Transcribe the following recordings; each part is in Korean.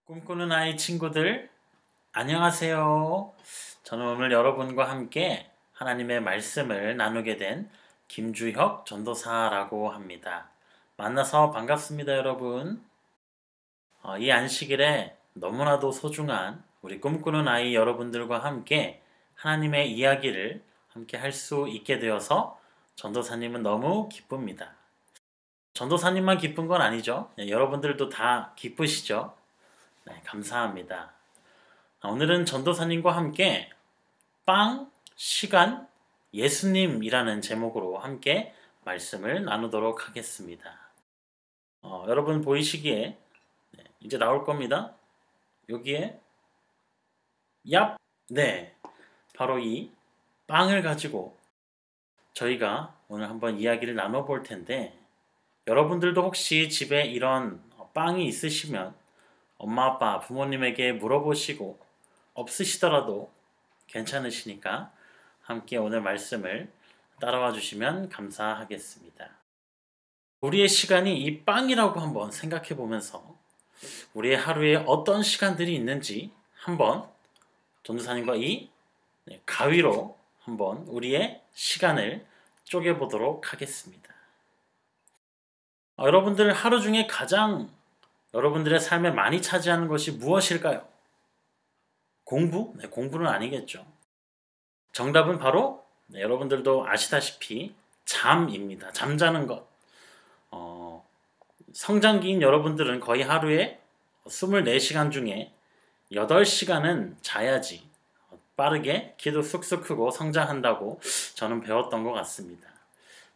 꿈꾸는 아이 친구들, 안녕하세요. 저는 오늘 여러분과 함께 하나님의 말씀을 나누게 된 김주혁 전도사라고 합니다. 만나서 반갑습니다, 여러분. 이 안식일에 너무나도 소중한 우리 꿈꾸는 아이 여러분들과 함께 하나님의 이야기를 함께 할 수 있게 되어서 전도사님은 너무 기쁩니다. 전도사님만 기쁜 건 아니죠. 여러분들도 다 기쁘시죠? 네, 감사합니다. 오늘은 전도사님과 함께 빵, 시간, 예수님이라는 제목으로 함께 말씀을 나누도록 하겠습니다. 여러분 보이시기에 이제 나올 겁니다. 여기에 얍! 네, 바로 이 빵을 가지고 저희가 오늘 한번 이야기를 나눠볼 텐데 여러분들도 혹시 집에 이런 빵이 있으시면 엄마, 아빠, 부모님에게 물어보시고 없으시더라도 괜찮으시니까 함께 오늘 말씀을 따라와 주시면 감사하겠습니다. 우리의 시간이 이 빵이라고 한번 생각해 보면서 우리의 하루에 어떤 시간들이 있는지 한번 전도사님과 이 가위로 한번 우리의 시간을 쪼개보도록 하겠습니다. 여러분들 하루 중에 가장 여러분들의 삶에 많이 차지하는 것이 무엇일까요? 공부? 네, 공부는 아니겠죠. 정답은 바로 여러분들도 아시다시피 잠입니다. 잠자는 것. 성장기인 여러분들은 거의 하루에 24시간 중에 8시간은 자야지 빠르게 키도 쑥쑥 크고 성장한다고 저는 배웠던 것 같습니다.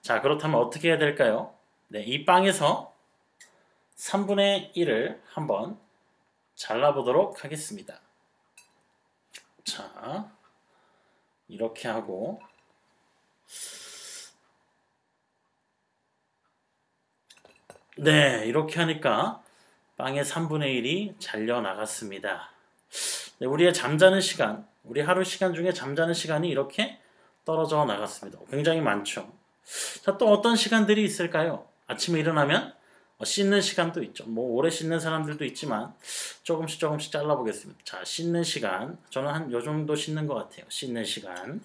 자, 그렇다면 어떻게 해야 될까요? 네, 이 빵에서 3분의 1을 한번 잘라보도록 하겠습니다. 자, 이렇게 하고 네, 이렇게 하니까 빵의 3분의 1이 잘려 나갔습니다. 네, 우리의 잠자는 시간, 우리 하루 시간 중에 잠자는 시간이 이렇게 떨어져 나갔습니다. 굉장히 많죠. 자, 또 어떤 시간들이 있을까요? 아침에 일어나면 씻는 시간도 있죠. 뭐 오래 씻는 사람들도 있지만 조금씩 잘라보겠습니다. 자, 씻는 시간. 저는 한 요 정도 씻는 것 같아요. 씻는 시간.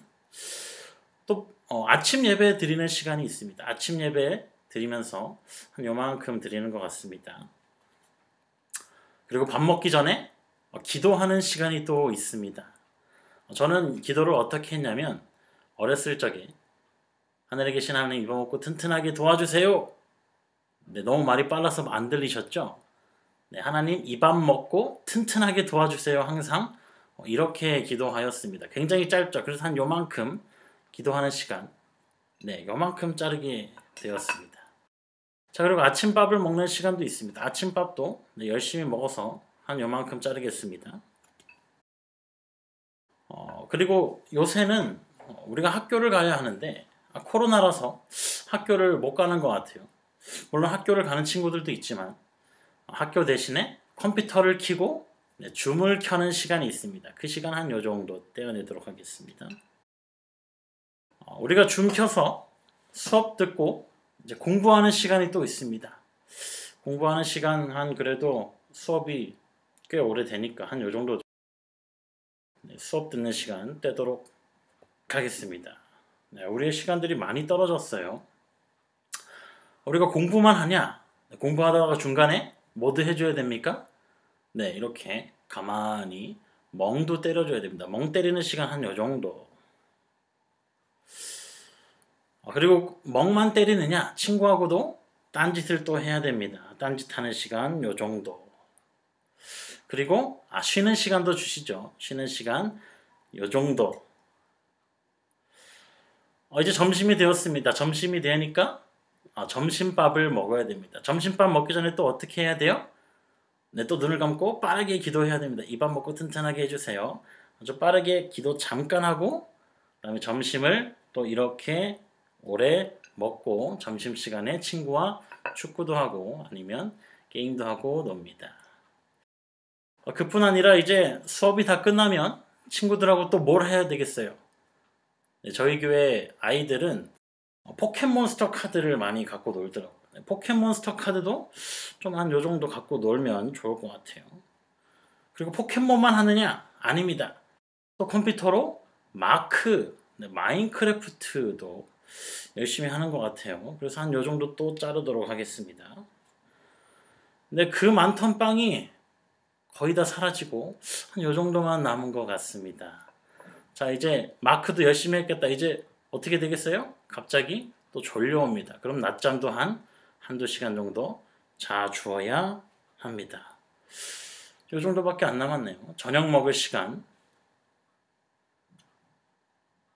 또 아침 예배 드리는 시간이 있습니다. 아침 예배 드리면서 한 요만큼 드리는 것 같습니다. 그리고 밥 먹기 전에 기도하는 시간이 또 있습니다. 저는 기도를 어떻게 했냐면 어렸을 적에 하늘에 계신 하나님 입어 먹고 튼튼하게 도와주세요. 네, 너무 말이 빨라서 안 들리셨죠? 네, 하나님 입안 먹고 튼튼하게 도와주세요. 항상 이렇게 기도하였습니다. 굉장히 짧죠. 그래서 한 요만큼 기도하는 시간, 네, 요만큼 자르게 되었습니다. 자, 그리고 아침밥을 먹는 시간도 있습니다. 아침밥도 열심히 먹어서 한 요만큼 자르겠습니다. 그리고 요새는 우리가 학교를 가야 하는데 코로나라서 학교를 못 가는 것 같아요. 물론 학교를 가는 친구들도 있지만 학교 대신에 컴퓨터를 켜고 줌을 켜는 시간이 있습니다. 그 시간 한 요 정도 떼어내도록 하겠습니다. 우리가 줌 켜서 수업 듣고 이제 공부하는 시간이 또 있습니다. 공부하는 시간 한 그래도 수업이 꽤 오래되니까 한 요 정도 수업 듣는 시간 떼도록 하겠습니다. 네, 우리의 시간들이 많이 떨어졌어요. 우리가 공부만 하냐? 공부하다가 중간에 뭐도 해줘야 됩니까? 네, 이렇게 가만히 멍도 때려줘야 됩니다. 멍 때리는 시간 한 요 정도. 그리고 멍만 때리느냐? 친구하고도 딴짓을 또 해야 됩니다. 딴짓하는 시간 요 정도. 그리고 쉬는 시간도 주시죠. 쉬는 시간 요 정도. 이제 점심이 되었습니다. 점심이 되니까 점심밥을 먹어야 됩니다. 점심밥 먹기 전에 또 어떻게 해야 돼요? 네, 또 눈을 감고 빠르게 기도해야 됩니다. 입안 먹고 튼튼하게 해주세요. 아주 빠르게 기도 잠깐 하고 그다음에 점심을 또 이렇게 오래 먹고 점심시간에 친구와 축구도 하고 아니면 게임도 하고 놉니다. 그뿐 아니라 이제 수업이 다 끝나면 친구들하고 또 뭘 해야 되겠어요? 네, 저희 교회 아이들은 포켓몬스터 카드를 많이 갖고 놀더라고요. 포켓몬스터 카드도 좀 한 요 정도 갖고 놀면 좋을 것 같아요. 그리고 포켓몬만 하느냐? 아닙니다. 또 컴퓨터로 마크, 마인크래프트도 열심히 하는 것 같아요. 그래서 한 요 정도 또 자르도록 하겠습니다. 근데 그 많던 빵이 거의 다 사라지고 한 요 정도만 남은 것 같습니다. 자, 이제 마크도 열심히 했겠다. 이제 어떻게 되겠어요? 갑자기 또 졸려옵니다. 그럼 낮잠도 한두 시간 정도 자주어야 합니다. 요 정도밖에 안 남았네요. 저녁 먹을 시간.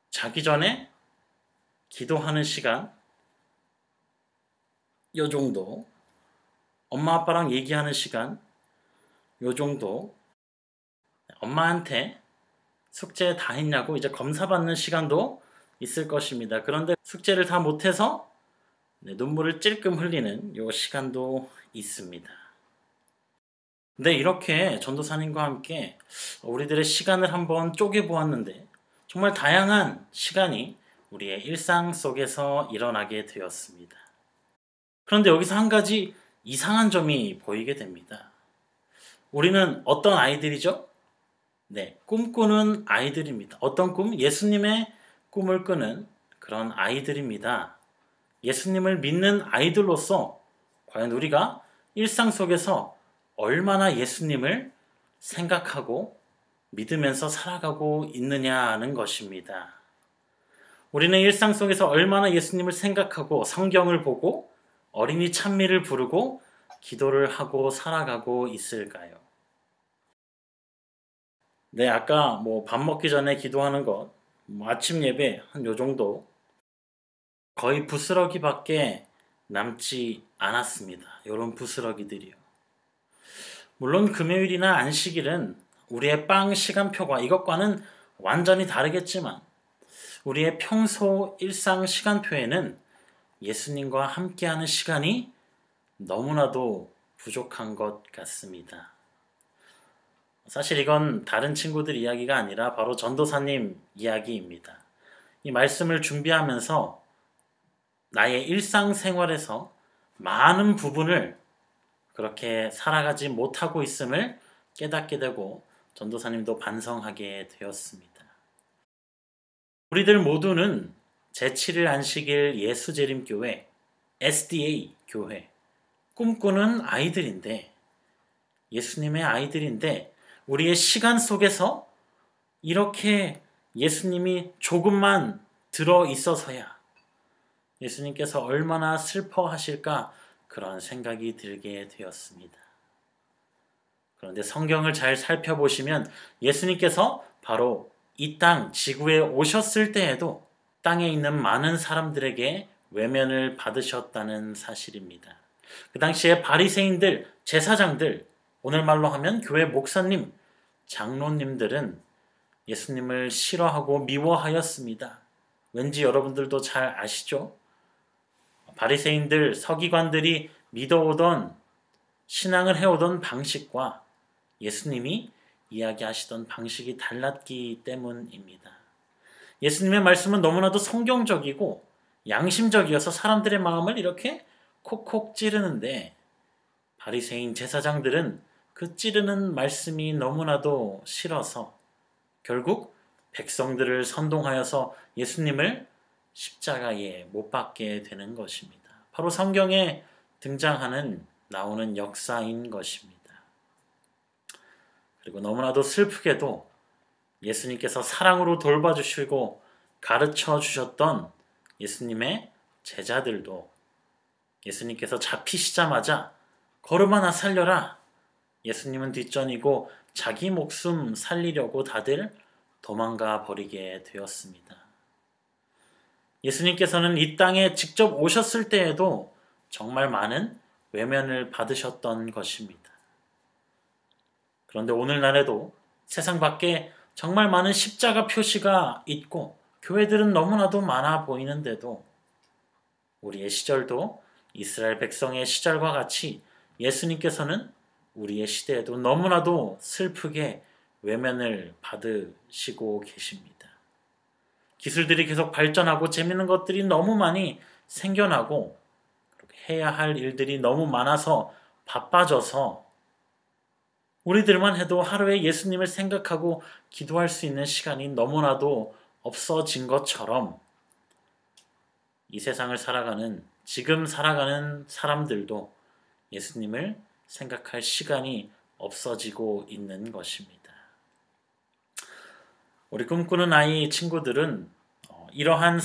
자기 전에 기도하는 시간. 요 정도. 엄마 아빠랑 얘기하는 시간. 요 정도. 엄마한테 숙제 다 했냐고 이제 검사 받는 시간도 있을 것입니다. 그런데 숙제를 다 못해서 눈물을 찔끔 흘리는 요 시간도 있습니다. 근데 이렇게 전도사님과 함께 우리들의 시간을 한번 쪼개보았는데 정말 다양한 시간이 우리의 일상 속에서 일어나게 되었습니다. 그런데 여기서 한 가지 이상한 점이 보이게 됩니다. 우리는 어떤 아이들이죠? 네, 꿈꾸는 아이들입니다. 어떤 꿈? 예수님의 꿈을 꾸는 그런 아이들입니다. 예수님을 믿는 아이들로서 과연 우리가 일상 속에서 얼마나 예수님을 생각하고 믿으면서 살아가고 있느냐는 것입니다. 우리는 일상 속에서 얼마나 예수님을 생각하고 성경을 보고 어린이 찬미를 부르고 기도를 하고 살아가고 있을까요? 네, 아까 밥 먹기 전에 기도하는 것, 아침 예배 한 요 정도 거의 부스러기밖에 남지 않았습니다. 요런 부스러기들이요. 물론 금요일이나 안식일은 우리의 빵 시간표가 이것과는 완전히 다르겠지만 우리의 평소 일상 시간표에는 예수님과 함께하는 시간이 너무나도 부족한 것 같습니다. 사실 이건 다른 친구들 이야기가 아니라 바로 전도사님 이야기입니다. 이 말씀을 준비하면서 나의 일상생활에서 많은 부분을 그렇게 살아가지 못하고 있음을 깨닫게 되고 전도사님도 반성하게 되었습니다. 우리들 모두는 제7일 안식일 예수재림교회 SDA 교회 꿈꾸는 아이들인데 예수님의 아이들인데 우리의 시간 속에서 이렇게 예수님이 조금만 들어 있어서야 예수님께서 얼마나 슬퍼하실까 그런 생각이 들게 되었습니다. 그런데 성경을 잘 살펴보시면 예수님께서 바로 이 땅 지구에 오셨을 때에도 땅에 있는 많은 사람들에게 외면을 받으셨다는 사실입니다. 그 당시에 바리새인들, 제사장들, 오늘 말로 하면 교회 목사님, 장로님들은 예수님을 싫어하고 미워하였습니다. 왠지 여러분들도 잘 아시죠? 바리새인들, 서기관들이 믿어오던 신앙을 해오던 방식과 예수님이 이야기하시던 방식이 달랐기 때문입니다. 예수님의 말씀은 너무나도 성경적이고 양심적이어서 사람들의 마음을 이렇게 콕콕 찌르는데 바리새인 제사장들은 그 찌르는 말씀이 너무나도 싫어서 결국 백성들을 선동하여서 예수님을 십자가에 못 박게 되는 것입니다. 바로 성경에 나오는 역사인 것입니다. 그리고 너무나도 슬프게도 예수님께서 사랑으로 돌봐주시고 가르쳐 주셨던 예수님의 제자들도 예수님께서 잡히시자마자 걸음 하나 살려라. 예수님은 뒷전이고 자기 목숨 살리려고 다들 도망가 버리게 되었습니다. 예수님께서는 이 땅에 직접 오셨을 때에도 정말 많은 외면을 받으셨던 것입니다. 그런데 오늘날에도 세상 밖에 정말 많은 십자가 표시가 있고 교회들은 너무나도 많아 보이는데도 우리의 시절도 이스라엘 백성의 시절과 같이 예수님께서는 우리의 시대에도 너무나도 슬프게 외면을 받으시고 계십니다. 기술들이 계속 발전하고 재밌는 것들이 너무 많이 생겨나고 해야 할 일들이 너무 많아서 바빠져서 우리들만 해도 하루에 예수님을 생각하고 기도할 수 있는 시간이 너무나도 없어진 것처럼 이 세상을 살아가는, 지금 살아가는 사람들도 예수님을 생각할 시간이 없어지고 있는 것입니다. 우리 꿈꾸는 아이 친구들은 이러한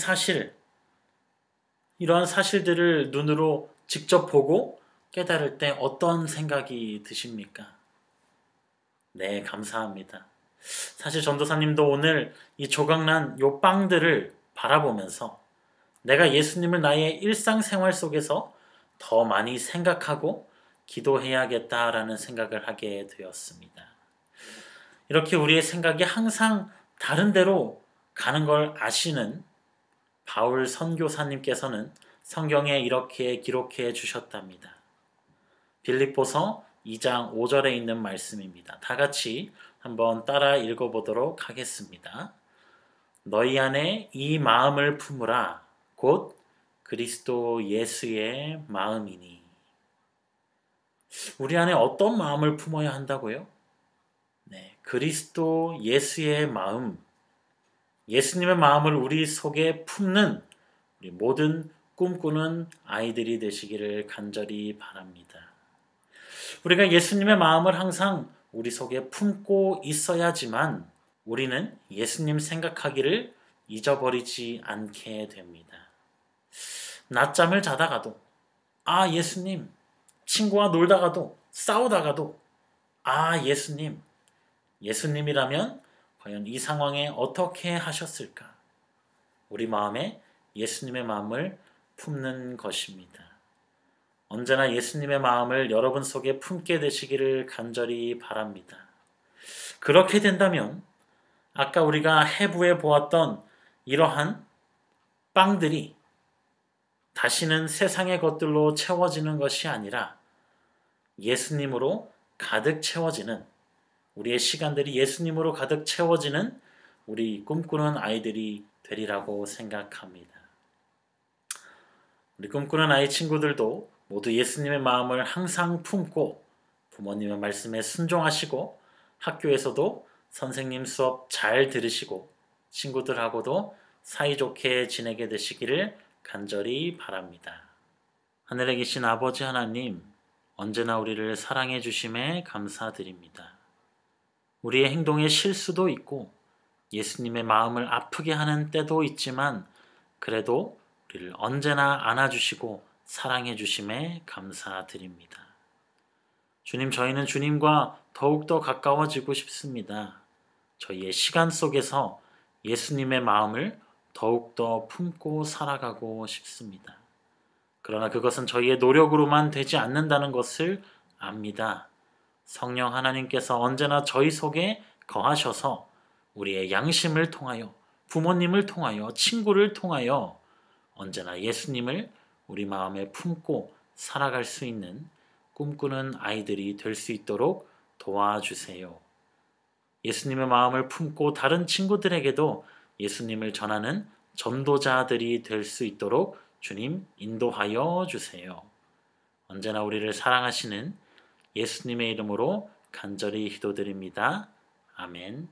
사실들을 눈으로 직접 보고 깨달을 때 어떤 생각이 드십니까? 네, 감사합니다. 사실 전도사님도 오늘 이 조각난 요 빵들을 바라보면서 내가 예수님을 나의 일상생활 속에서 더 많이 생각하고 기도해야겠다라는 생각을 하게 되었습니다. 이렇게 우리의 생각이 항상 다른 데로 가는 걸 아시는 바울 선교사님께서는 성경에 이렇게 기록해 주셨답니다. 빌립보서 2장 5절에 있는 말씀입니다. 다 같이 한번 따라 읽어보도록 하겠습니다. 너희 안에 이 마음을 품으라. 곧 그리스도 예수의 마음이니. 우리 안에 어떤 마음을 품어야 한다고요? 네, 그리스도 예수의 마음, 예수님의 마음을 우리 속에 품는 우리 모든 꿈꾸는 아이들이 되시기를 간절히 바랍니다. 우리가 예수님의 마음을 항상 우리 속에 품고 있어야지만 우리는 예수님 생각하기를 잊어버리지 않게 됩니다. 낮잠을 자다가도 예수님, 친구와 놀다가도 싸우다가도 예수님, 예수님이라면 과연 이 상황에 어떻게 하셨을까? 우리 마음에 예수님의 마음을 품는 것입니다. 언제나 예수님의 마음을 여러분 속에 품게 되시기를 간절히 바랍니다. 그렇게 된다면 아까 우리가 해부해 보았던 이러한 빵들이 다시는 세상의 것들로 채워지는 것이 아니라 예수님으로 가득 채워지는, 우리의 시간들이 예수님으로 가득 채워지는 우리 꿈꾸는 아이들이 되리라고 생각합니다. 우리 꿈꾸는 아이 친구들도 모두 예수님의 마음을 항상 품고 부모님의 말씀에 순종하시고 학교에서도 선생님 수업 잘 들으시고 친구들하고도 사이좋게 지내게 되시기를 간절히 바랍니다. 하늘에 계신 아버지 하나님, 언제나 우리를 사랑해 주심에 감사드립니다. 우리의 행동에 실수도 있고 예수님의 마음을 아프게 하는 때도 있지만 그래도 우리를 언제나 안아주시고 사랑해 주심에 감사드립니다. 주님, 저희는 주님과 더욱더 가까워지고 싶습니다. 저희의 시간 속에서 예수님의 마음을 더욱더 품고 살아가고 싶습니다. 그러나 그것은 저희의 노력으로만 되지 않는다는 것을 압니다. 성령 하나님께서 언제나 저희 속에 거하셔서 우리의 양심을 통하여, 부모님을 통하여, 친구를 통하여 언제나 예수님을 우리 마음에 품고 살아갈 수 있는 꿈꾸는 아이들이 될 수 있도록 도와주세요. 예수님의 마음을 품고 다른 친구들에게도 예수님을 전하는 전도자들이 될 수 있도록 주님 인도하여 주세요. 언제나 우리를 사랑하시는 예수님의 이름으로 간절히 기도드립니다. 아멘.